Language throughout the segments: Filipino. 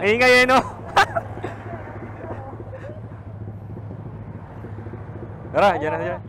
Ingay no? Tara, dyan na dyan.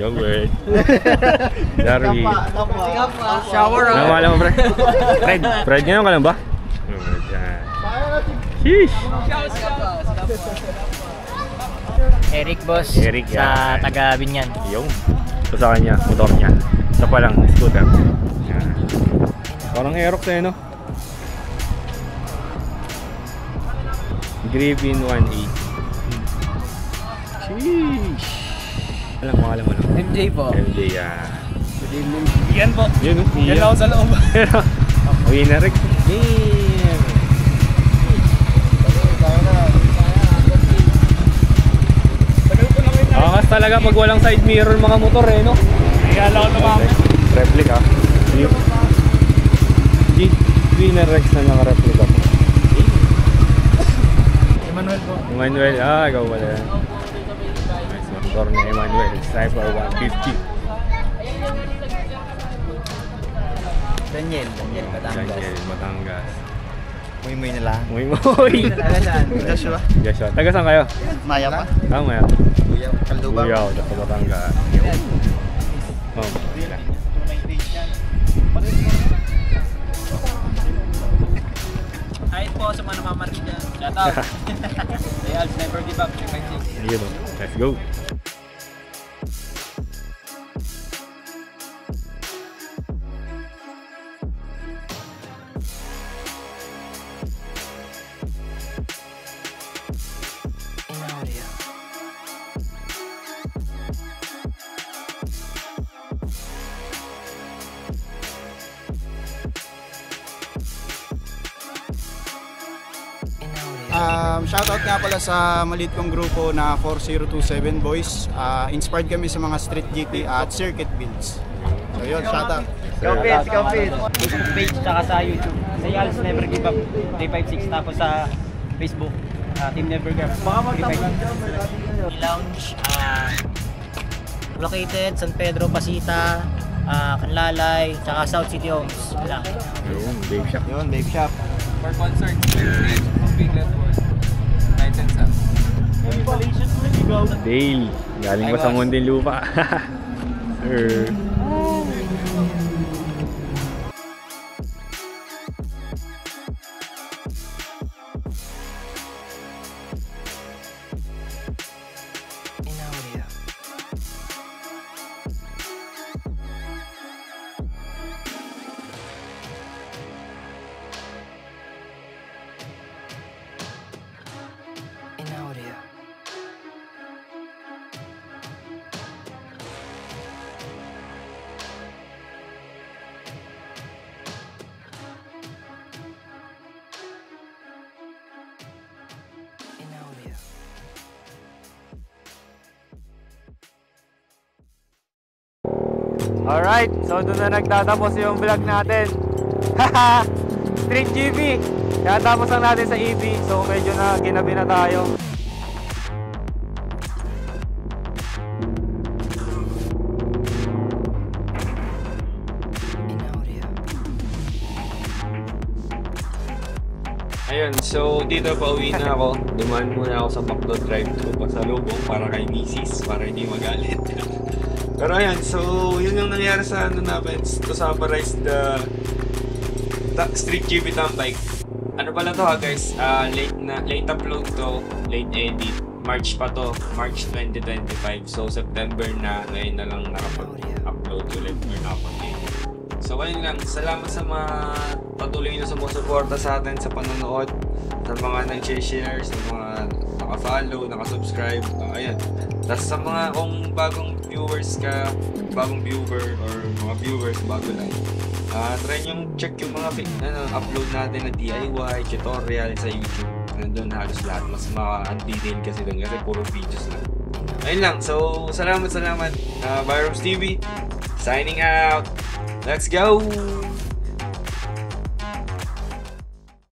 Yung word. Darby. Shower Ano mo alam mo, pre? Fred ngayon ka lang ba? Sheesh! Eric boss. Eric, sa taga Binyan. Yung. Ito sa kanya, motor niya. Ito pa lang, scooter. Yan. Parang Aerox eh, no? Griffin 180. Sheesh! Alam mo, MJ po. MJ, yan. Good evening. Ian po. Yun, Yan lang ako sa loob. Uwi na rin. Damn! Angas talaga pag walang side mirror mga motor eh, no? Kaya lang ako naman. Replica. G na Rex na naka-replica po. Emmanuel po. Emmanuel, ikaw pala yan. Nice motor ni Emmanuel. Cypher 150. Daniel Batangas. Daniel, Batangas. Muy na lang. Muy. Joshua. Joshua. Taga saan kayo? Maya pa. Maya. Kalduba. Uyaw, sa Batangas. Oh, Kahit po sa mga namamarket dyan. Shout out. They all never give up. yun, let's go. Shoutout nga pala sa maliit kong grupo na 4027 Boys. Inspired kami sa mga street GT at circuit builds. So yun, shoutout. Ikaw Pete. Facebook page tsaka sa YouTube. Sa Yals Never Give Up 356. Tapos sa Facebook Team Never Give Up 356. Lounge located San Pedro, Pasita, Canlalay, tsaka South City Homes. Wala. Yun, Babe Shop. Yun, Babe Shop. For concert, big network. Night and sun. Dale, galing ba sa Muntinlupa? Sir. Alright, so doon na nagtatapos yung vlog natin. Haha! Street GV! Tatapos lang natin sa EV, so medyo na ginabi na tayo. Ayun, so dito pa uwi na ako. Dumaan muna ako sa McDo drive-thru pasalubong para kay Mrs. para hindi magalit. Pero ayan, so yun yung nangyari sa ano namin. To summarize the Street GP Tambike. Ano pala to ha guys, late upload to, late edit. March pa to, March 2025. So September na, ngayon na lang nakapag-upload ulit or nakapag-edit. So ayun lang, salamat sa mga patuloy na sumusuporta sa atin sa panonood, sa mga nag-share, sa mga naka-follow, naka-subscribe. Ayan. Tapos sa mga kung bagong viewers ka, bagong viewer or mga viewers bago lang, try nyo check yung mga upload natin na DIY, tutorial sa YouTube. Nandun halos lahat. Mas ma-detail kasi doon kasi puro videos lang. Ayun lang. So, salamat. Byroms TV. Signing out. Let's go!